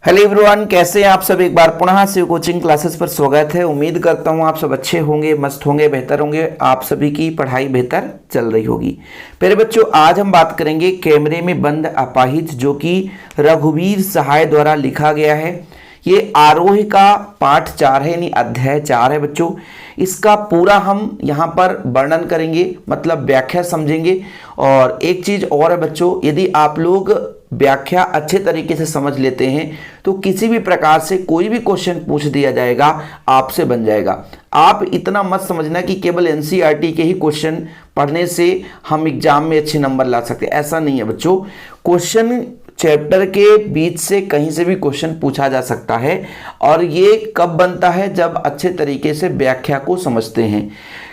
Hello everyone, कैसे हैं आप सब। एक बार पुनः शिव कोचिंग क्लासेस पर स्वागत है। उम्मीद करता हूं आप सब अच्छे होंगे, मस्त होंगे, बेहतर होंगे। आप सभी की पढ़ाई बेहतर चल रही होगी। प्यारे बच्चों, आज हम बात करेंगे कैमरे में बंद अपाहिज, जो कि रघुवीर सहाय द्वारा लिखा गया है। ये आरोह का पाठ 4 है, यानी अध्याय 4 है बच्चों। इसका पूरा हम यहाँ पर वर्णन करेंगे, मतलब व्याख्या समझेंगे। और एक चीज और है बच्चों, यदि आप लोग व्याख्या अच्छे तरीके से समझ लेते हैं तो किसी भी प्रकार से कोई भी क्वेश्चन पूछ दिया जाएगा, आपसे बन जाएगा। आप इतना मत समझना कि केवल एनसीईआरटी के ही क्वेश्चन पढ़ने से हम एग्जाम में अच्छे नंबर ला सकते हैं, ऐसा नहीं है बच्चों। क्वेश्चन चैप्टर के बीच से कहीं से भी क्वेश्चन पूछा जा सकता है। और ये कब बनता है? जब अच्छे तरीके से व्याख्या को समझते हैं।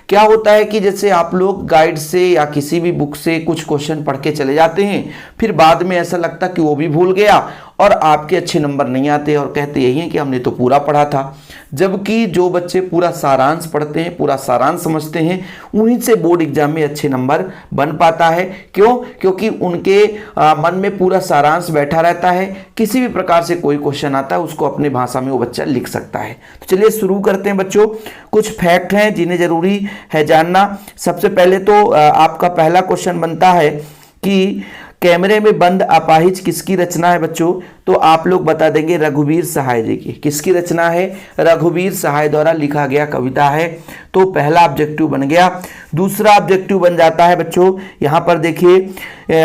क्या होता है कि जैसे आप लोग गाइड से या किसी भी बुक से कुछ क्वेश्चन पढ़ के चले जाते हैं, फिर बाद में ऐसा लगता कि वो भी भूल गया और आपके अच्छे नंबर नहीं आते और कहते यही हैं कि हमने तो पूरा पढ़ा था। जबकि जो बच्चे पूरा सारांश पढ़ते हैं, पूरा सारांश समझते हैं, उन्हीं से बोर्ड एग्जाम में अच्छे नंबर बन पाता है। क्यों? क्योंकि उनके मन में पूरा सारांश बैठा रहता है। किसी भी प्रकार से कोई क्वेश्चन आता है, उसको अपनी भाषा में वो बच्चा लिख सकता है। तो चलिए शुरू करते हैं बच्चों। कुछ फैक्ट हैं जिन्हें जरूरी है जानना। सबसे पहले तो आपका पहला क्वेश्चन बनता है कि कैमरे में बंद अपाहिज किसकी रचना है बच्चों? तो आप लोग बता देंगे रघुवीर सहाय जी की। किसकी रचना है? रघुवीर सहाय द्वारा लिखा गया कविता है। तो पहला ऑब्जेक्टिव बन गया। दूसरा ऑब्जेक्टिव बन जाता है बच्चों, यहां पर देखिए,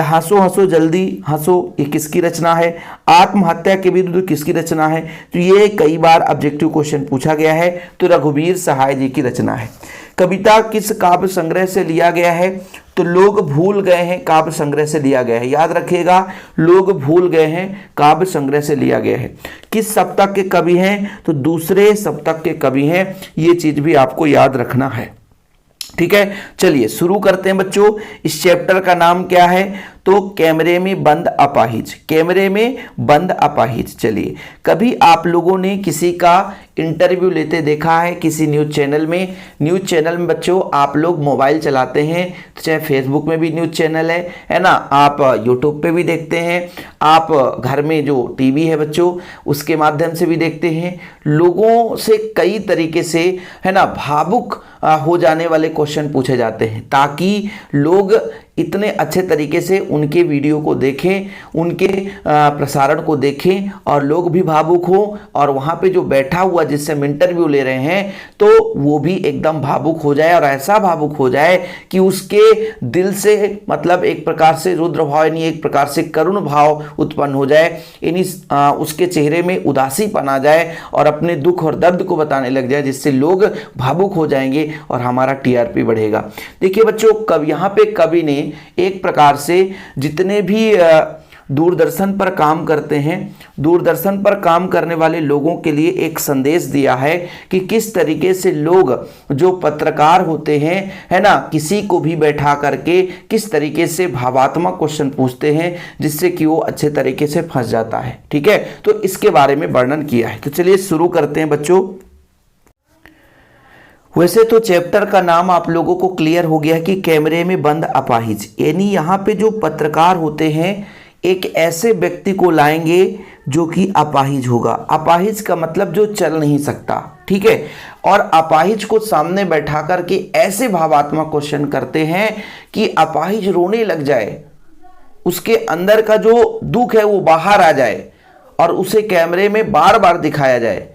हंसो हंसो जल्दी हंसो, ये किसकी रचना है? आत्महत्या के विरुद्ध किसकी रचना है? तो ये कई बार ऑब्जेक्टिव क्वेश्चन पूछा गया है, तो रघुवीर सहाय जी की रचना है। कविता किस काव्य संग्रह से लिया गया है? तो लोग भूल गए हैं काव्य संग्रह से लिया गया है। याद रखिएगा, लोग भूल गए हैं काव्य संग्रह से लिया गया है। किस सप्तक के कवि हैं? तो दूसरे सप्तक के कवि हैं। ये चीज भी आपको याद रखना है। ठीक है, चलिए शुरू करते हैं बच्चों। इस चैप्टर का नाम क्या है? तो कैमरे में बंद अपाहिज। कैमरे में बंद अपाहिज। चलिए, कभी आप लोगों ने किसी का इंटरव्यू लेते देखा है किसी न्यूज चैनल में? न्यूज चैनल में बच्चों आप लोग मोबाइल चलाते हैं, तो चाहे फेसबुक में भी न्यूज चैनल है ना, आप यूट्यूब पे भी देखते हैं, आप घर में जो टीवी है बच्चों उसके माध्यम से भी देखते हैं। लोगों से कई तरीके से, है ना, भावुक हो जाने वाले क्वेश्चन पूछे जाते हैं, ताकि लोग इतने अच्छे तरीके से उनके वीडियो को देखें, उनके प्रसारण को देखें और लोग भी भावुक हो, और वहाँ पे जो बैठा हुआ जिससे हम इंटरव्यू ले रहे हैं तो वो भी एकदम भावुक हो जाए, और ऐसा भावुक हो जाए कि उसके दिल से, मतलब एक प्रकार से रुद्र भाव यानी एक प्रकार से करुण भाव उत्पन्न हो जाए, यानी उसके चेहरे में उदासीपन आ जाए और अपने दुख और दर्द को बताने लग जाए, जिससे लोग भावुक हो जाएंगे और हमारा टीआरपी बढ़ेगा। देखिए बच्चों, यहाँ पे कवि ने एक प्रकार से जितने भी दूरदर्शन पर काम करते हैं, दूरदर्शन पर काम करने वाले लोगों के लिए एक संदेश दिया है कि किस तरीके से लोग जो पत्रकार होते हैं, है ना, किसी को भी बैठा करके किस तरीके से भावात्मक क्वेश्चन पूछते हैं, जिससे कि वो अच्छे तरीके से फंस जाता है। ठीक है, तो इसके बारे में वर्णन किया है। तो चलिए शुरू करते हैं बच्चों। वैसे तो चैप्टर का नाम आप लोगों को क्लियर हो गया है कि कैमरे में बंद अपाहिज, यानी यहाँ पे जो पत्रकार होते हैं एक ऐसे व्यक्ति को लाएंगे जो कि अपाहिज होगा। अपाहिज का मतलब जो चल नहीं सकता। ठीक है, और अपाहिज को सामने बैठा करके ऐसे भावात्मक क्वेश्चन करते हैं कि अपाहिज रोने लग जाए, उसके अंदर का जो दुख है वो बाहर आ जाए और उसे कैमरे में बार बार दिखाया जाए।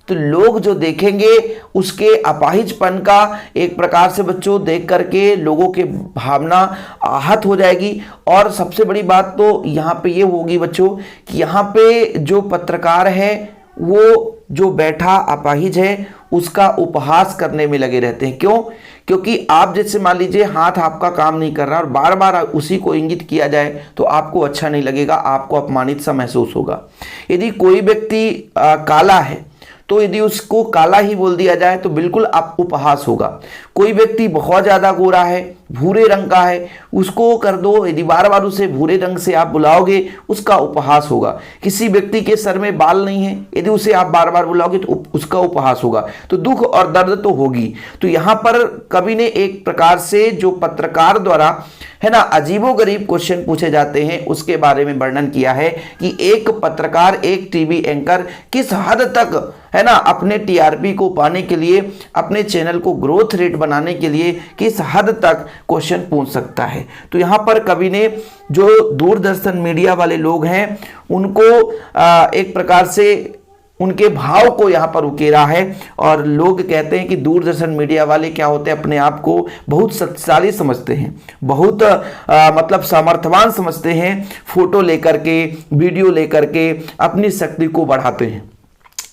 तो लोग जो देखेंगे उसके अपाहिजपन का एक प्रकार से बच्चों देख करके लोगों के भावना आहत हो जाएगी। और सबसे बड़ी बात तो यहाँ पे ये होगी बच्चों कि यहाँ पे जो पत्रकार है वो जो बैठा अपाहिज है उसका उपहास करने में लगे रहते हैं। क्यों? क्योंकि आप जैसे मान लीजिए हाथ आपका काम नहीं कर रहा और बार बार उसी को इंगित किया जाए तो आपको अच्छा नहीं लगेगा, आपको अपमानित सा महसूस होगा। यदि कोई व्यक्ति काला है तो यदि उसको काला ही बोल दिया जाए तो बिल्कुल आप उपहास होगा। कोई व्यक्ति बहुत ज्यादा गोरा है भूरे रंग का है उसको कर दो, यदि बार बार उसे भूरे रंग से आप बुलाओगे उसका उपहास होगा। किसी व्यक्ति के सर में बाल नहीं है, यदि उसे आप बार बार बुलाओगे तो उसका उपहास होगा। तो दुख और दर्द तो होगी। तो यहां पर कवि ने एक प्रकार से जो पत्रकार द्वारा है ना अजीबोगरीब क्वेश्चन पूछे जाते हैं उसके बारे में वर्णन किया है कि एक पत्रकार, एक टीवी एंकर किस हद तक है ना अपने टीआरपी को पाने के लिए, अपने चैनल को ग्रोथ रेट बनाने के लिए किस हद तक क्वेश्चन पूछ सकता है। तो यहाँ पर कवि ने जो दूरदर्शन मीडिया वाले लोग हैं उनको एक प्रकार से उनके भाव को यहाँ पर उकेरा है। और लोग कहते हैं कि दूरदर्शन मीडिया वाले क्या होते हैं, अपने आप को बहुत शक्तिशाली समझते हैं, बहुत मतलब सामर्थ्यवान समझते हैं, फोटो लेकर के, वीडियो लेकर के अपनी शक्ति को बढ़ाते हैं।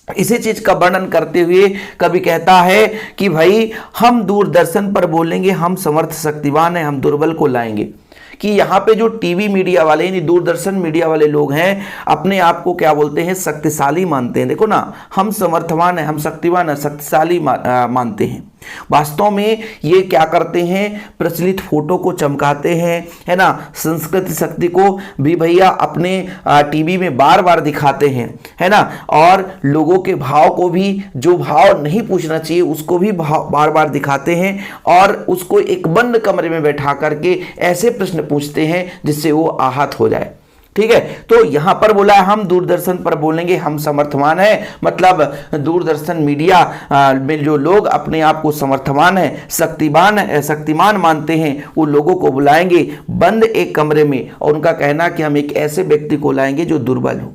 इसी चीज का वर्णन करते हुए कवि कहता है कि भाई हम दूरदर्शन पर बोलेंगे हम समर्थ शक्तिवान हैं, हम दुर्बल को लाएंगे। कि यहाँ पे जो टीवी मीडिया वाले यानी दूरदर्शन मीडिया वाले लोग हैं अपने आप को क्या बोलते हैं, शक्तिशाली मानते हैं। देखो ना, हम समर्थवान हैं, हम शक्तिवान हैं, शक्तिशाली मानते हैं। वास्तव में ये क्या करते हैं, प्रचलित फोटो को चमकाते हैं, है ना, संस्कृति शक्ति को भी भैया अपने टीवी में बार बार दिखाते हैं, है ना, और लोगों के भाव को भी, जो भाव नहीं पूछना चाहिए उसको भी भाव बार बार दिखाते हैं और उसको एक बंद कमरे में बैठा करके ऐसे प्रश्न पूछते हैं जिससे वो आहत हो जाए। ठीक है, तो यहां पर बोला है हम दूरदर्शन पर बोलेंगे हम समर्थवान हैं, मतलब दूरदर्शन मीडिया में जो लोग अपने आप को समर्थवान है, शक्तिमान मानते हैं, वो लोगों को बुलाएंगे बंद एक कमरे में और उनका कहना कि हम एक ऐसे व्यक्ति को लाएंगे जो दुर्बल हो।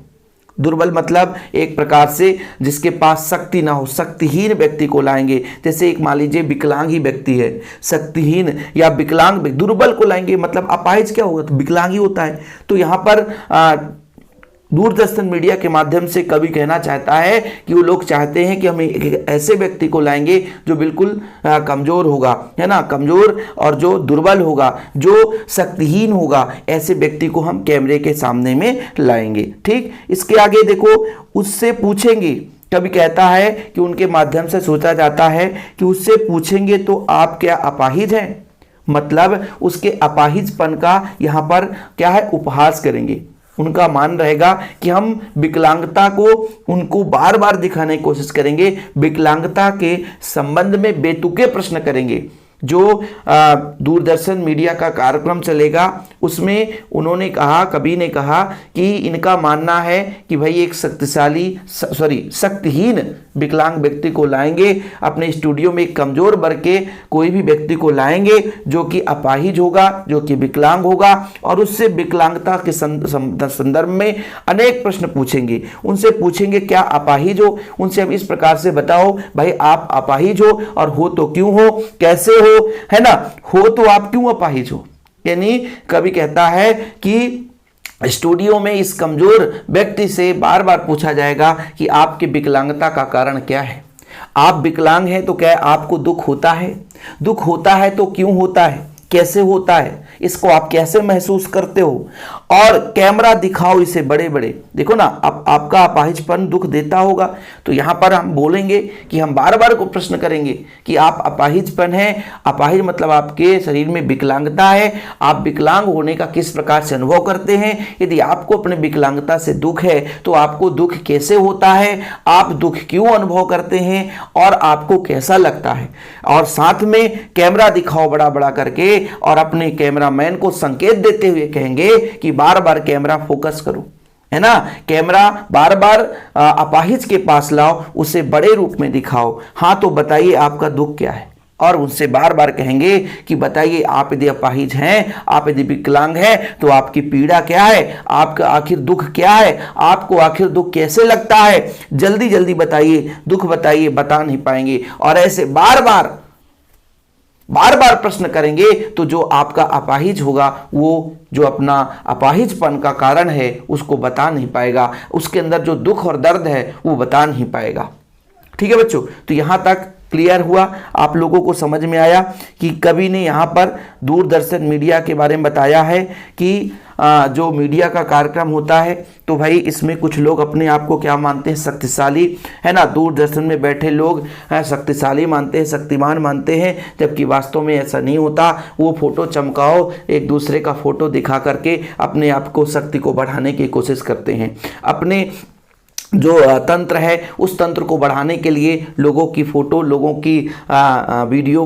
दुर्बल मतलब एक प्रकार से जिसके पास शक्ति ना हो, शक्तिहीन व्यक्ति को लाएंगे। जैसे एक मान लीजिए विकलांग ही व्यक्ति है, शक्तिहीन या विकलांग, दुर्बल को लाएंगे मतलब अपाहिज क्या होगा, तो विकलांग ही होता है। तो यहाँ पर दूरदर्शन मीडिया के माध्यम से कवि कहना चाहता है कि वो लोग चाहते हैं कि हम एक ऐसे व्यक्ति को लाएंगे जो बिल्कुल कमजोर होगा, है ना, कमजोर और जो दुर्बल होगा, जो शक्तिहीन होगा, ऐसे व्यक्ति को हम कैमरे के सामने में लाएंगे। ठीक, इसके आगे देखो, उससे पूछेंगे। कवि कहता है कि उनके माध्यम से सोचा जाता है कि उससे पूछेंगे तो आप क्या अपाहिज हैं, मतलब उसके अपाहिजपन का यहाँ पर क्या है, उपहास करेंगे। उनका मान रहेगा कि हम विकलांगता को उनको बार बार दिखाने की कोशिश करेंगे, विकलांगता के संबंध में बेतुके प्रश्न करेंगे। जो दूरदर्शन मीडिया का कार्यक्रम चलेगा उसमें उन्होंने कहा, कवि ने कहा कि इनका मानना है कि भाई एक शक्तिहीन विकलांग व्यक्ति को लाएंगे अपने स्टूडियो में, एक कमजोर वर्ग के कोई भी व्यक्ति को लाएंगे जो कि अपाहिज होगा, जो कि विकलांग होगा, और उससे विकलांगता के संदर्भ में अनेक प्रश्न पूछेंगे। उनसे पूछेंगे क्या अपाहिज हो, उनसे हम इस प्रकार से बताओ भाई आप अपाहिज हो और हो तो क्यों हो, कैसे हो, है ना, हो तो आप क्यों अपाहिज हो। यानी कवि कहता है कि स्टूडियो में इस कमजोर व्यक्ति से बार बार पूछा जाएगा कि आपके विकलांगता का कारण क्या है। आप विकलांग हैं तो क्या आपको दुख होता है, दुख होता है तो क्यों होता है, कैसे होता है, इसको आप कैसे महसूस करते हो, और कैमरा दिखाओ इसे बड़े बड़े। देखो ना, अब आपका अपाहिजपन दुख देता होगा, तो यहां पर हम बोलेंगे कि हम बार बार को प्रश्न करेंगे कि आप अपाहिजपन है, अपाहिज मतलब आपके शरीर में विकलांगता है, आप विकलांग होने का किस प्रकार से अनुभव करते हैं। यदि आपको अपने विकलांगता से दुख है तो आपको दुख कैसे होता है, आप दुख क्यों अनुभव करते हैं और आपको कैसा लगता है। और साथ में कैमरा दिखाओ बड़ा बड़ा करके, और अपने कैमरामैन को संकेत देते हुए कहेंगे कि बार बार कैमरा फोकस करो, है ना, कैमरा बार बार अपाहिज के पास लाओ, उसे बड़े रूप में दिखाओ। हाँ तो बताइए आपका दुख क्या है, और उनसे बार बार कहेंगे कि बताइए आप यदि अपाहिज हैं, आप यदि विकलांग हैं तो आपकी पीड़ा क्या है, आपका आखिर दुख क्या है, आपको आखिर दुख कैसे लगता है, जल्दी जल्दी बताइए, दुख बताइए, बता नहीं पाएंगे। और ऐसे बार बार प्रश्न करेंगे तो जो आपका अपाहिज होगा वो जो अपना अपाहिजपन का कारण है उसको बता नहीं पाएगा, उसके अंदर जो दुख और दर्द है वो बता नहीं पाएगा। ठीक है बच्चों, तो यहां तक क्लियर हुआ, आप लोगों को समझ में आया कि कवि ने यहाँ पर दूरदर्शन मीडिया के बारे में बताया है कि जो मीडिया का कार्यक्रम होता है तो भाई इसमें कुछ लोग अपने आप को क्या मानते हैं, शक्तिशाली, है ना, दूरदर्शन में बैठे लोग शक्तिशाली मानते हैं, शक्तिमान मानते हैं, जबकि वास्तव में ऐसा नहीं होता। वो फोटो चमकाओ, एक दूसरे का फोटो दिखा करके अपने आप को, शक्ति को बढ़ाने की कोशिश करते हैं। अपने जो तंत्र है उस तंत्र को बढ़ाने के लिए लोगों की फोटो, लोगों की वीडियो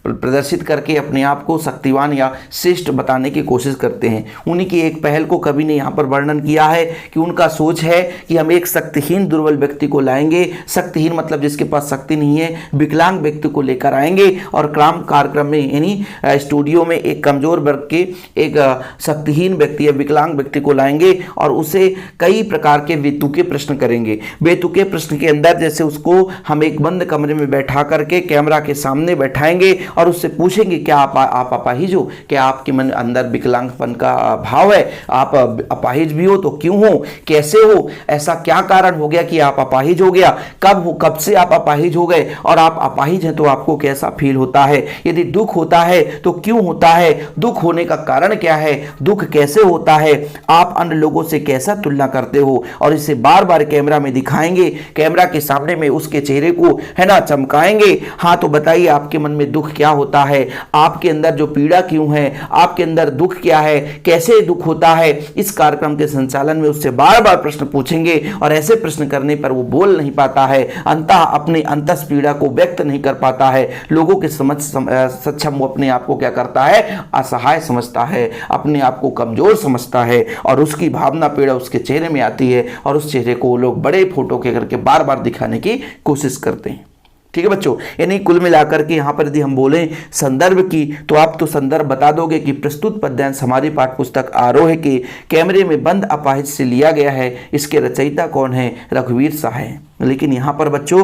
प्रदर्शित करके अपने आप को शक्तिवान या श्रेष्ठ बताने की कोशिश करते हैं। उन्हीं की एक पहल को कवि ने यहाँ पर वर्णन किया है कि उनका सोच है कि हम एक शक्तिहीन दुर्बल व्यक्ति को लाएंगे, शक्तिहीन मतलब जिसके पास शक्ति नहीं है, विकलांग व्यक्ति को लेकर आएंगे और कार्यक्रम में यानी स्टूडियो में एक कमजोर वर्ग के, एक शक्तिहीन व्यक्ति या विकलांग व्यक्ति को लाएंगे और उसे कई प्रकार के बेतुके प्रश्न करेंगे। बेतुके प्रश्न के अंदर जैसे उसको हम एक बंद कमरे में बैठा करके कैमरा के सामने बैठाएंगे और उससे पूछेंगे क्या आप अपाहिज हो, क्या आपके मन अंदर विकलांगपन का भाव है, आप अपाहिज भी हो तो क्यों हो, कैसे हो, ऐसा क्या कारण हो गया कि आप अपाहिज हो गया, कब से आप अपाहिज हो गए, और आप अपाहिज हैं तो आपको कैसा फील होता है, यदि दुख होता है तो क्यों होता है, दुख होने का कारण क्या है, दुख कैसे होता है, आप अन्य लोगों से कैसा तुलना करते हो, और इसे बार बार कैमरा में दिखाएंगे, कैमरा के सामने में उसके चेहरे को, है ना, चमकाएंगे। हाँ तो बताइए आपके मन में दुख क्या होता है, आपके अंदर जो पीड़ा क्यों है, आपके अंदर दुख क्या है, कैसे दुख होता है। इस कार्यक्रम के संचालन में उससे बार बार प्रश्न पूछेंगे और ऐसे प्रश्न करने पर वो बोल नहीं पाता है, अंततः अपने अंतस पीड़ा को व्यक्त नहीं कर पाता है, लोगों के समझ सक्षम वो अपने आप को क्या करता है, असहाय समझता है, अपने आप को कमजोर समझता है और उसकी भावना पीड़ा उसके चेहरे में आती है और उस चेहरे को लोग बड़े फोटो के करके बार बार दिखाने की कोशिश करते हैं। ठीक है बच्चों, यानी कुल मिलाकर के यहाँ पर यदि हम बोलें संदर्भ की तो आप तो संदर्भ बता दोगे कि प्रस्तुत पद्यांश हमारी पाठ्यपुस्तक आरोह के कैमरे में बंद अपाहिज से लिया गया है। इसके रचयिता कौन है, रघुवीर शाह है। लेकिन यहाँ पर बच्चों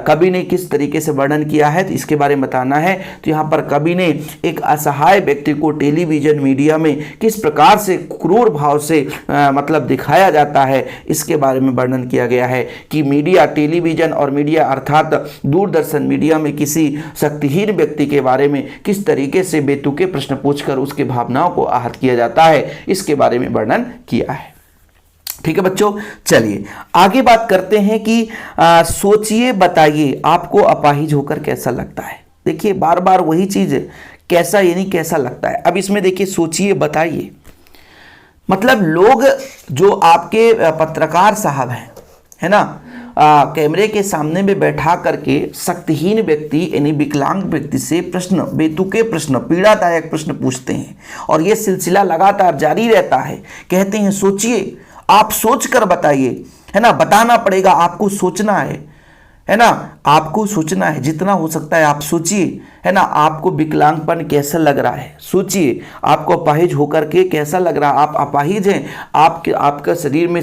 कवि ने किस तरीके से वर्णन किया है तो इसके बारे में बताना है। तो यहाँ पर कवि ने एक असहाय व्यक्ति को टेलीविजन मीडिया में किस प्रकार से क्रूर भाव से मतलब दिखाया जाता है, इसके बारे में वर्णन किया गया है कि मीडिया, टेलीविजन और मीडिया अर्थात दूरदर्शन मीडिया में किसी शक्तिहीन व्यक्ति के बारे में किस तरीके से बेतुके प्रश्न पूछकर उसके भावनाओं को आहत किया जाता है, इसके बारे में वर्णन किया है। ठीक है बच्चों, चलिए आगे बात करते हैं कि सोचिए बताइए आपको अपाहिज होकर कैसा लगता है। देखिए बार बार वही चीज, कैसा यानी कैसा लगता है। अब इसमें देखिए सोचिए बताइए मतलब लोग जो आपके पत्रकार साहब हैं, है ना, कैमरे के सामने में बैठा करके शक्तिहीन व्यक्ति यानी विकलांग व्यक्ति से प्रश्न, बेतुके प्रश्न, पीड़ादायक प्रश्न पूछते हैं और ये सिलसिला लगातार जारी रहता है। कहते हैं सोचिए, आप सोच कर बताइए, है ना, बताना पड़ेगा, आपको सोचना है ना, आपको सोचना है, जितना हो सकता है आप सोचिए, है ना, आपको विकलांगपन कैसा लग रहा है, सोचिए आपको अपाहिज होकर के कैसा लग रहा है, आप अपाहिज हैं, आपका शरीर में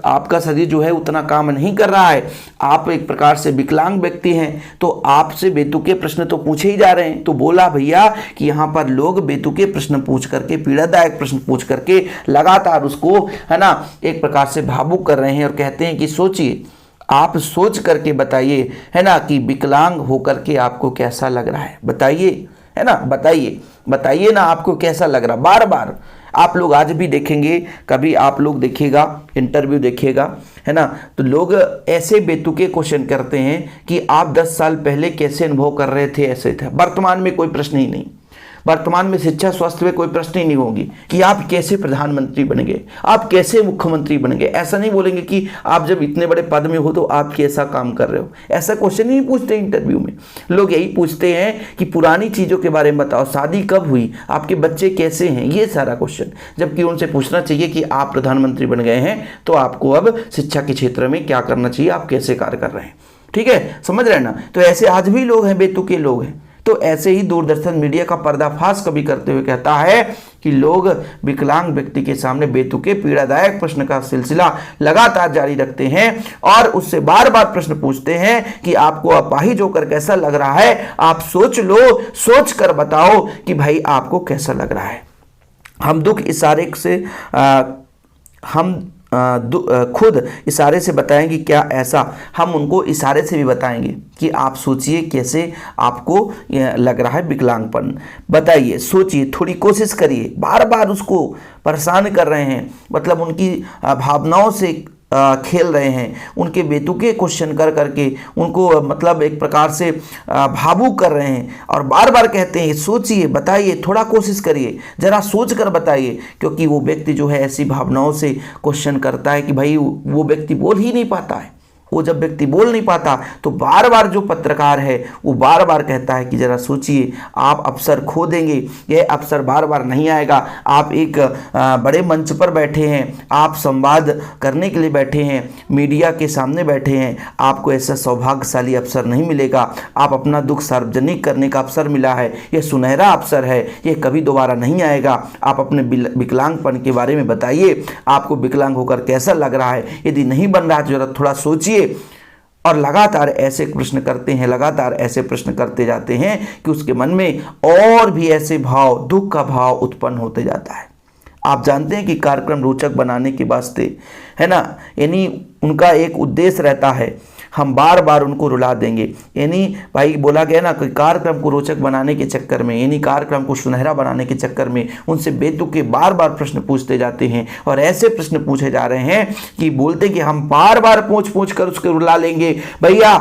आपका शरीर जो है उतना काम नहीं कर रहा है, आप एक प्रकार से विकलांग व्यक्ति हैं, तो आपसे बेतुके प्रश्न तो पूछे ही जा रहे हैं। तो बोला भैया कि यहाँ पर लोग बेतुके प्रश्न पूछ करके, पीड़ादायक प्रश्न पूछ करके लगातार उसको, है ना, एक प्रकार से भावुक कर रहे हैं और कहते हैं कि सोचिए, आप सोच करके बताइए, है ना, कि विकलांग होकर के आपको कैसा लग रहा है, बताइए, है ना, बताइए ना आपको कैसा लग रहा। बार बार आप लोग आज भी देखेंगे, कभी आप लोग देखिएगा, इंटरव्यू देखिएगा, है ना, तो लोग ऐसे बेतुके क्वेश्चन करते हैं कि आप 10 साल पहले कैसे अनुभव कर रहे थे, ऐसे थे। वर्तमान में कोई प्रश्न ही नहीं, वर्तमान में शिक्षा स्वास्थ्य में कोई प्रश्न ही नहीं होगी कि आप कैसे प्रधानमंत्री बनेंगे, आप कैसे मुख्यमंत्री बनेंगे। ऐसा नहीं बोलेंगे कि आप जब इतने बड़े पद में हो तो आप कैसा काम कर रहे हो, ऐसा क्वेश्चन नहीं पूछते इंटरव्यू में। लोग यही पूछते हैं कि पुरानी चीज़ों के बारे में बताओ, शादी कब हुई, आपके बच्चे कैसे हैं, ये सारा क्वेश्चन। जबकि उनसे पूछना चाहिए कि आप प्रधानमंत्री बन गए हैं तो आपको अब शिक्षा के क्षेत्र में क्या करना चाहिए, आप कैसे कार्य कर रहे हैं। ठीक है, समझ रहे हैं ना। तो ऐसे आज भी लोग हैं, बेतुके लोग हैं। तो ऐसे ही दूरदर्शन मीडिया का पर्दाफाश कभी करते हुए कहता है कि लोग विकलांग व्यक्ति के सामने बेतुके पीड़ादायक प्रश्न का सिलसिला लगातार जारी रखते हैं और उससे बार बार प्रश्न पूछते हैं कि आपको अपाहिज होकर कैसा लग रहा है, आप सोच लो, सोच कर बताओ कि भाई आपको कैसा लग रहा है। हम दुख इशारे से खुद इशारे से बताएंगे क्या ऐसा हम उनको इशारे से भी बताएंगे कि आप सोचिए कैसे आपको लग रहा है विकलांगपन, बताइए, सोचिए, थोड़ी कोशिश करिए। बार बार उसको परेशान कर रहे हैं, मतलब उनकी भावनाओं से खेल रहे हैं, उनके बेतुके क्वेश्चन कर करके उनको मतलब एक प्रकार से भावुक कर रहे हैं और बार बार कहते हैं सोचिए, बताइए, थोड़ा कोशिश करिए, ज़रा सोच कर बताइए। क्योंकि वो व्यक्ति जो है ऐसी भावनाओं से क्वेश्चन करता है कि भाई वो व्यक्ति बोल ही नहीं पाता है। वो जब व्यक्ति बोल नहीं पाता तो बार बार जो पत्रकार है वो बार बार कहता है कि ज़रा सोचिए, आप अवसर खो देंगे, यह अवसर बार बार नहीं आएगा। आप एक बड़े मंच पर बैठे हैं, आप संवाद करने के लिए बैठे हैं, मीडिया के सामने बैठे हैं, आपको ऐसा सौभाग्यशाली अवसर नहीं मिलेगा। आप अपना दुख सार्वजनिक करने का अवसर मिला है, यह सुनहरा अवसर है, यह कभी दोबारा नहीं आएगा। आप अपने विकलांगपन के बारे में बताइए, आपको विकलांग होकर कैसा लग रहा है, यदि नहीं बन रहा है तो ज़रा थोड़ा सोचिए। और लगातार ऐसे प्रश्न करते हैं, लगातार ऐसे प्रश्न करते जाते हैं कि उसके मन में और भी ऐसे भाव, दुख का भाव उत्पन्न होते जाता है। आप जानते हैं कि कार्यक्रम रोचक बनाने के वास्ते, है ना, यानी उनका एक उद्देश्य रहता है, हम बार बार उनको रुला देंगे। यानी भाई बोला गया ना कि कार्यक्रम को रोचक बनाने के चक्कर में, यानी कार्यक्रम को सुनहरा बनाने के चक्कर में उनसे बेतुके बार बार प्रश्न पूछते जाते हैं और ऐसे प्रश्न पूछे जा रहे हैं कि बोलते कि हम बार बार पूछ कर उसके रुला लेंगे भैया,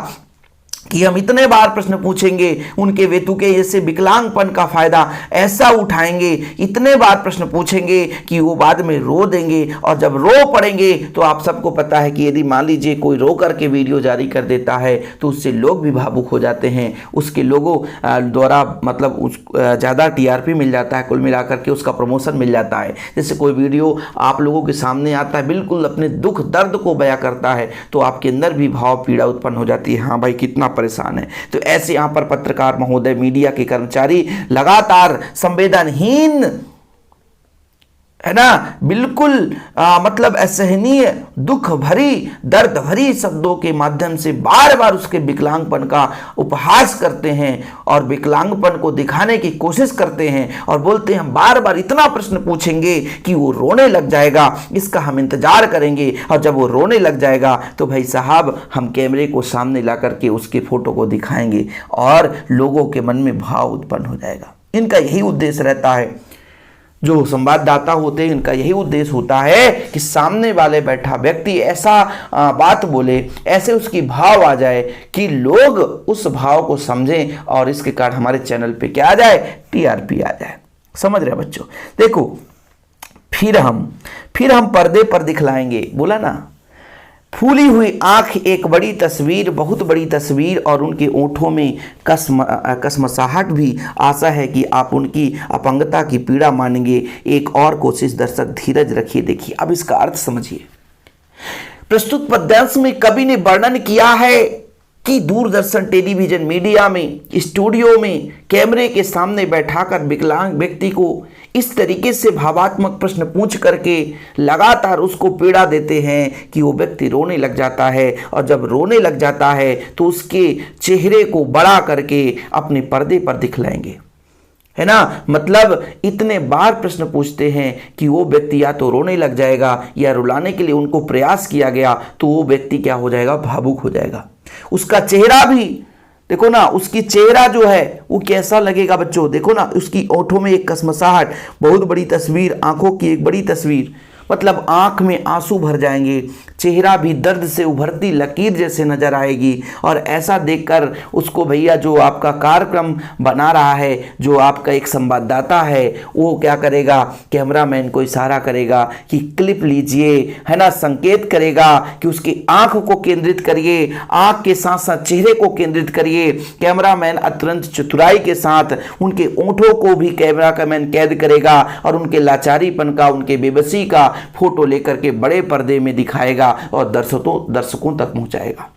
कि हम इतने बार प्रश्न पूछेंगे, उनके वेतुके जैसे विकलांगपन का फायदा ऐसा उठाएंगे, इतने बार प्रश्न पूछेंगे कि वो बाद में रो देंगे। और जब रो पड़ेंगे तो आप सबको पता है कि यदि मान लीजिए कोई रो करके वीडियो जारी कर देता है तो उससे लोग भी भावुक हो जाते हैं, उसके लोगों द्वारा मतलब उस ज़्यादा TRP मिल जाता है, कुल मिलाकर के उसका प्रमोशन मिल जाता है। जैसे कोई वीडियो आप लोगों के सामने आता है, बिल्कुल अपने दुख दर्द को बयां करता है, तो आपके अंदर भी भाव पीड़ा उत्पन्न हो जाती है, हाँ भाई कितना परेशान है। तो ऐसे यहां पर पत्रकार महोदय, मीडिया के कर्मचारी लगातार संवेदनहीन, है ना, बिल्कुल मतलब असहनीय, दुख भरी, दर्द भरी शब्दों के माध्यम से बार बार उसके विकलांगपन का उपहास करते हैं और विकलांगपन को दिखाने की कोशिश करते हैं और बोलते हैं हम बार बार इतना प्रश्न पूछेंगे कि वो रोने लग जाएगा, इसका हम इंतजार करेंगे। और जब वो रोने लग जाएगा तो भाई साहब हम कैमरे को सामने ला करके उसके फोटो को दिखाएंगे और लोगों के मन में भाव उत्पन्न हो जाएगा। इनका यही उद्देश्य रहता है, जो संवाददाता होते हैं इनका यही उद्देश्य होता है कि सामने वाले बैठा व्यक्ति ऐसा बात बोले, ऐसे उसकी भाव आ जाए कि लोग उस भाव को समझें और इसके कारण हमारे चैनल पे क्या आ जाए, TRP आ जाए। समझ रहे बच्चों? देखो फिर हम पर्दे पर दिखलाएंगे, बोला ना, फूली हुई आंख, एक बड़ी तस्वीर, बहुत बड़ी तस्वीर और उनके ओंठों में कसमसाहट भी। आशा है कि आप उनकी अपंगता की पीड़ा मानेंगे। एक और कोशिश दर्शक, धीरज रखिए। देखिए अब इसका अर्थ समझिए। प्रस्तुत पद्यांश में कवि ने वर्णन किया है कि दूरदर्शन, टेलीविजन, मीडिया में, स्टूडियो में कैमरे के सामने बैठाकर विकलांग व्यक्ति को इस तरीके से भावात्मक प्रश्न पूछ करके लगातार उसको पीड़ा देते हैं कि वो व्यक्ति रोने लग जाता है। और जब रोने लग जाता है तो उसके चेहरे को बड़ा करके अपने पर्दे पर दिखलाएंगे, है ना। मतलब इतने बार प्रश्न पूछते हैं कि वो व्यक्ति या तो रोने लग जाएगा या रुलाने के लिए उनको प्रयास किया गया तो वो व्यक्ति क्या हो जाएगा, भावुक हो जाएगा। उसका चेहरा भी देखो ना, उसकी चेहरा जो है वो कैसा लगेगा बच्चों, देखो ना, उसकी ओंठों में एक कसमसाहट, बहुत बड़ी तस्वीर, आंखों की एक बड़ी तस्वीर, मतलब आंख में आंसू भर जाएंगे, चेहरा भी दर्द से उभरती लकीर जैसे नजर आएगी। और ऐसा देखकर उसको भैया जो आपका कार्यक्रम बना रहा है, जो आपका एक संवाददाता है, वो क्या करेगा, कैमरामैन को इशारा करेगा कि क्लिप लीजिए, है ना, संकेत करेगा कि उसकी आंख को केंद्रित करिए, आंख के साथ साथ चेहरे को केंद्रित करिए। कैमरामैन अत्यंत चतुराई के साथ उनके ओंठों को भी कैमरामैन कैद करेगा और उनके लाचारीपन का, उनके बेबसी का फोटो लेकर के बड़े पर्दे में दिखाएगा और दर्शकों तक पहुंचाएगा।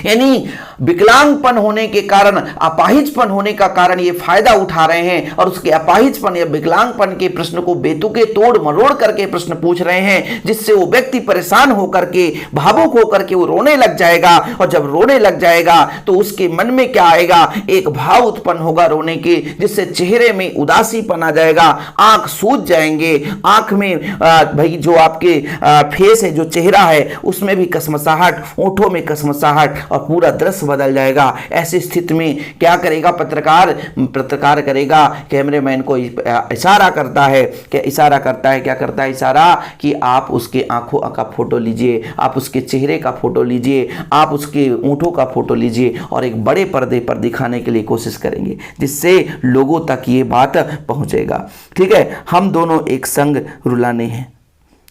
यानी विकलांगपन होने के कारण, अपाहिजपन होने का कारण ये फायदा उठा रहे हैं और उसके अपाहिजपन या विकलांगपन के प्रश्न को बेतुके तोड़ मरोड़ करके प्रश्न पूछ रहे हैं, जिससे वो व्यक्ति परेशान होकर के, भावुक होकर के वो रोने लग जाएगा। और जब रोने लग जाएगा तो उसके मन में क्या आएगा, एक भाव उत्पन्न होगा रोने के, जिससे चेहरे में उदासीपन आ जाएगा, आंख सूज जाएंगे, आंख में भाई जो आपके फेस है, जो चेहरा है, उसमें भी कसमसाहट, ओंठों में कसमसाहट और पूरा दृश्य बदल जाएगा। ऐसी स्थिति में क्या करेगा पत्रकार करेगा, कैमरामैन को इशारा करता है, क्या करता है इशारा, कि आप उसके आंखों का फोटो लीजिए, आप उसके चेहरे का फोटो लीजिए, आप उसके ओंठों का फोटो लीजिए और एक बड़े पर्दे पर दिखाने के लिए कोशिश करेंगे, जिससे लोगों तक ये बात पहुंचेगा। ठीक है, हम दोनों एक संग रुलाने हैं।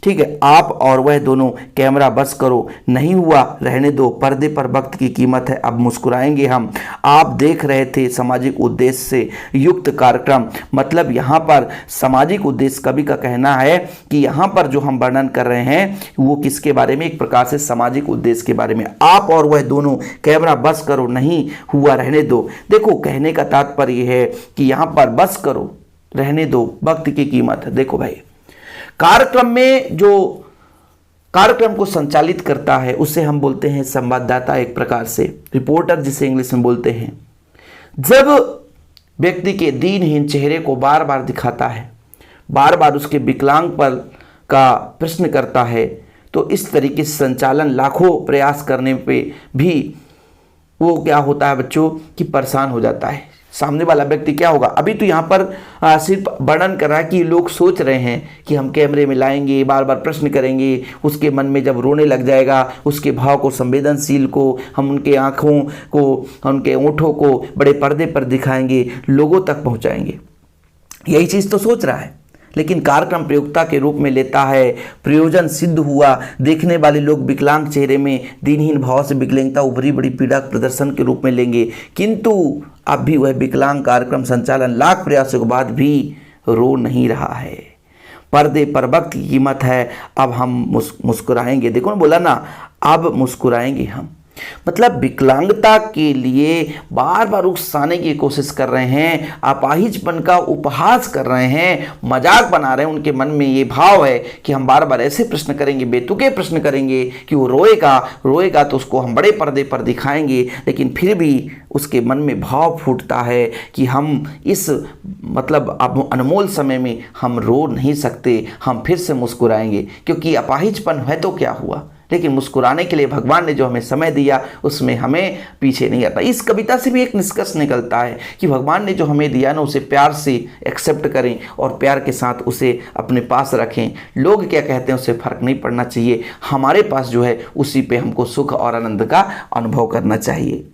ठीक है, आप और वह दोनों, कैमरा बस करो, नहीं हुआ रहने दो, पर्दे पर वक्त की कीमत है, अब मुस्कुराएंगे हम। आप देख रहे थे सामाजिक उद्देश्य से युक्त कार्यक्रम। मतलब यहाँ पर सामाजिक उद्देश्य, कवि का कहना है कि यहाँ पर जो हम वर्णन कर रहे हैं वो किसके बारे में, एक प्रकार से सामाजिक उद्देश्य के बारे में। आप और वह दोनों, कैमरा बस करो, नहीं हुआ रहने दो। देखो, कहने का तात्पर्य है कि यहाँ पर बस करो, रहने दो, वक्त की कीमत है। देखो भाई, कार्यक्रम में जो कार्यक्रम को संचालित करता है उसे हम बोलते हैं संवाददाता, एक प्रकार से रिपोर्टर जिसे इंग्लिश में बोलते हैं। जब व्यक्ति के दीनहीन चेहरे को बार बार दिखाता है, बार बार उसके विकलांगपन का प्रश्न करता है, तो इस तरीके से संचालन लाखों प्रयास करने पे भी वो क्या होता है बच्चों कि परेशान हो जाता है। सामने वाला व्यक्ति क्या होगा, अभी तो यहाँ पर सिर्फ वर्णन कर रहा है कि लोग सोच रहे हैं कि हम कैमरे में लाएंगे, बार बार प्रश्न करेंगे, उसके मन में जब रोने लग जाएगा, उसके भाव को, संवेदनशील को हम उनके आँखों को, उनके ओंठों को बड़े पर्दे पर दिखाएंगे, लोगों तक पहुँचाएंगे। यही चीज़ तो सोच रहा है, लेकिन कार्यक्रम प्रयोक्ता के रूप में लेता है, प्रयोजन सिद्ध हुआ, देखने वाले लोग विकलांग चेहरे में दीनहीन भाव से विकलांगता उभरी बड़ी पीड़ा प्रदर्शन के रूप में लेंगे, किंतु अब भी वह विकलांग कार्यक्रम संचालन लाख प्रयासों के बाद भी रो नहीं रहा है। पर्दे पर वक्त की कीमत है, अब हम मुस्कुराएंगे। देखो ना, बोला ना, अब मुस्कुराएंगे हम। मतलब विकलांगता के लिए बार बार उकसाने की कोशिश कर रहे हैं, अपाहिजपन का उपहास कर रहे हैं, मजाक बना रहे हैं। उनके मन में ये भाव है कि हम बार बार ऐसे प्रश्न करेंगे, बेतुके प्रश्न करेंगे कि वो रोएगा तो उसको हम बड़े पर्दे पर दिखाएंगे, लेकिन फिर भी उसके मन में भाव फूटता है कि हम इस मतलब अब अनमोल समय में हम रो नहीं सकते, हम फिर से मुस्कुराएंगे, क्योंकि अपाहिजपन है तो क्या हुआ, लेकिन मुस्कुराने के लिए भगवान ने जो हमें समय दिया उसमें हमें पीछे नहीं आता। इस कविता से भी एक निष्कर्ष निकलता है कि भगवान ने जो हमें दिया ना, उसे प्यार से एक्सेप्ट करें और प्यार के साथ उसे अपने पास रखें। लोग क्या कहते हैं उससे फर्क नहीं पड़ना चाहिए, हमारे पास जो है उसी पे हमको सुख और आनंद का अनुभव करना चाहिए।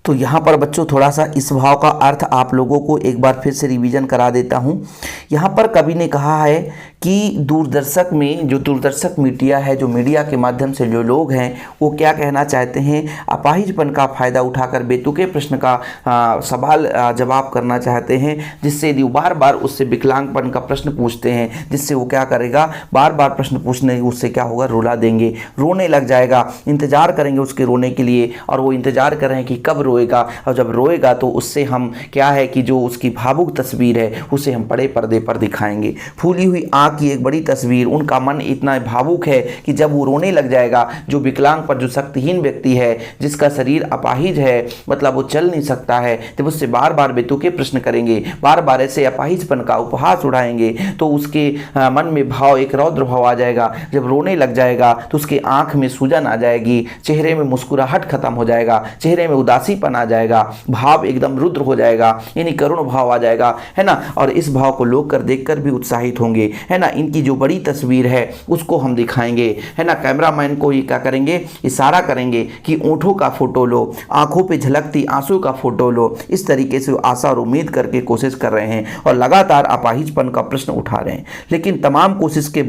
तो यहाँ पर बच्चों थोड़ा सा इस भाव का अर्थ आप लोगों को एक बार फिर से रिवीजन करा देता हूँ। यहाँ पर कवि ने कहा है कि दूरदर्शक में जो दूरदर्शक मीडिया है, जो मीडिया के माध्यम से जो लोग हैं वो क्या कहना चाहते हैं, अपाहिजपन का फ़ायदा उठाकर बेतुके प्रश्न का सवाल जवाब करना चाहते हैं, जिससे यदि बार बार उससे विकलांगपन का प्रश्न पूछते हैं, जिससे वो क्या करेगा, बार बार प्रश्न पूछने उससे क्या होगा, रुला देंगे, रोने लग जाएगा, इंतज़ार करेंगे उसके रोने के लिए, और वो इंतज़ार कर रहे हैं कि कब रोएगा, और जब रोएगा तो उससे हम क्या है कि जो उसकी भावुक तस्वीर है उसे हम बड़े पर्दे पर दिखाएंगे। फूली हुई आँख की एक बड़ी तस्वीर, उनका मन इतना भावुक है कि जब वो रोने लग जाएगा, जो विकलांग पर जो शक्तिहीन व्यक्ति है, जिसका शरीर अपाहिज है, मतलब वो चल नहीं सकता है, जब उससे बार बार बेतुके प्रश्न करेंगे, बार बार ऐसे अपाहिजपन का उपहास उड़ाएंगे, तो उसके मन में भाव, एक रौद्र भाव आ जाएगा। जब रोने लग जाएगा तो उसके आँख में सूजन आ जाएगी, चेहरे में मुस्कुराहट खत्म हो जाएगा, चेहरे में उदासीपन आ जाएगा, भाव एकदम रुद्र हो जाएगा, यानी करुण भाव आ जाएगा, है ना। और इस भाव को लोग देखकर भी उत्साहित होंगे, है ना। इनकी जो बड़ी तस्वीर है उसको हम दिखाएंगे, है ना। कैमरामैन को ये क्या करेंगे, इशारा करेंगे कि ओंठों का फोटो लो, आंखों पे झलकती आंसू का फोटो लो। इस तरीके से आशा और उम्मीद करके कोशिश कर रहे हैं और लगातार अपाहिजपन का प्रश्न उठा रहे हैं। लेकिन तमाम कोशिश के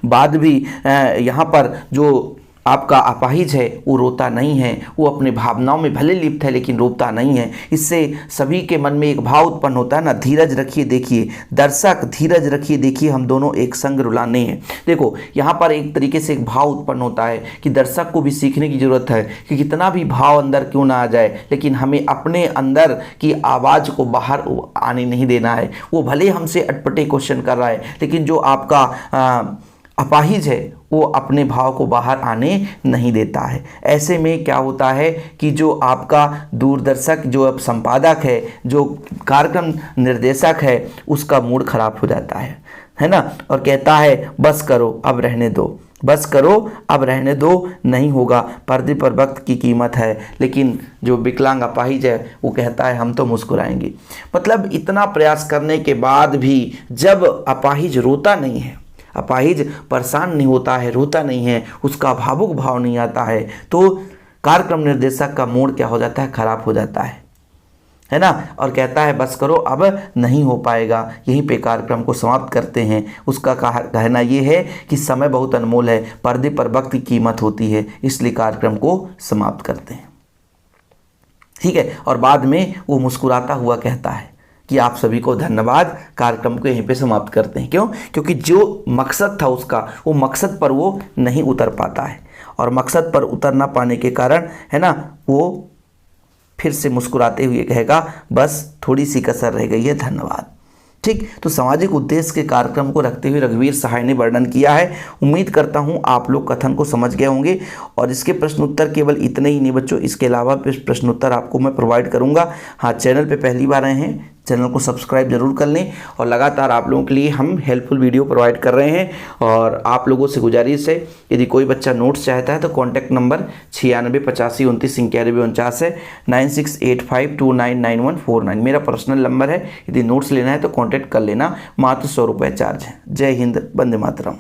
बाद भी यहाँ पर जो आपका अपाहिज है वो रोता नहीं है, वो अपने भावनाओं में भले लिप्त है लेकिन रोता नहीं है। इससे सभी के मन में एक भाव उत्पन्न होता है ना, धीरज रखिए देखिए, दर्शक धीरज रखिए देखिए, हम दोनों एक संग रुलाने हैं। देखो यहाँ पर एक तरीके से एक भाव उत्पन्न होता है कि दर्शक को भी सीखने की जरूरत है कि कितना भी भाव अंदर क्यों ना आ जाए लेकिन हमें अपने अंदर की आवाज़ को बाहर आने नहीं देना है। वो भले हमसे अटपटे क्वेश्चन कर रहा है लेकिन जो आपका अपाहिज है वो अपने भाव को बाहर आने नहीं देता है। ऐसे में क्या होता है कि जो आपका दूरदर्शक, जो अब संपादक है, जो कार्यक्रम निर्देशक है, उसका मूड खराब हो जाता है ना, और कहता है बस करो अब रहने दो, बस करो अब रहने दो, नहीं होगा, पर्दे पर वक्त की कीमत है। लेकिन जो विकलांग अपाहिज है वो कहता है हम तो मुस्कुराएंगे। मतलब इतना प्रयास करने के बाद भी जब अपाहिज रोता नहीं है, अपाहिज परेशान नहीं होता है, रोता नहीं है, उसका भावुक भाव नहीं आता है, तो कार्यक्रम निर्देशक का मूड क्या हो जाता है, खराब हो जाता है ना, और कहता है बस करो अब नहीं हो पाएगा, यहीं पे कार्यक्रम को समाप्त करते हैं। उसका कहना ये है कि समय बहुत अनमोल है, पर्दे पर वक्त की कीमत होती है, इसलिए कार्यक्रम को समाप्त करते हैं। ठीक है, और बाद में वो मुस्कुराता हुआ कहता है कि आप सभी को धन्यवाद, कार्यक्रम को यहीं पे समाप्त करते हैं। क्यों? क्योंकि जो मकसद था उसका, वो मकसद पर वो नहीं उतर पाता है, और मकसद पर उतर ना पाने के कारण है ना, वो फिर से मुस्कुराते हुए कहेगा बस थोड़ी सी कसर रह गई है, धन्यवाद। ठीक, तो सामाजिक उद्देश्य के कार्यक्रम को रखते हुए रघुवीर सहाय ने वर्णन किया है। उम्मीद करता हूं आप लोग कथन को समझ गए होंगे, और इसके प्रश्न उत्तर केवल इतने ही नहीं बच्चों, इसके अलावा प्रश्न उत्तर आपको मैं प्रोवाइड करूंगा। हाँ, चैनल पे पहली बार आए हैं, चैनल को सब्सक्राइब जरूर कर लें, और लगातार आप लोगों के लिए हम हेल्पफुल वीडियो प्रोवाइड कर रहे हैं। और आप लोगों से गुजारिश है, यदि कोई बच्चा नोट्स चाहता है तो कॉन्टैक्ट नंबर 9685299149 है, 9685299149 मेरा पर्सनल नंबर है। यदि नोट्स लेना है तो कॉन्टैक्ट कर लेना, मात्र 100 रुपये चार्ज है। जय हिंद, वंदे मातरम।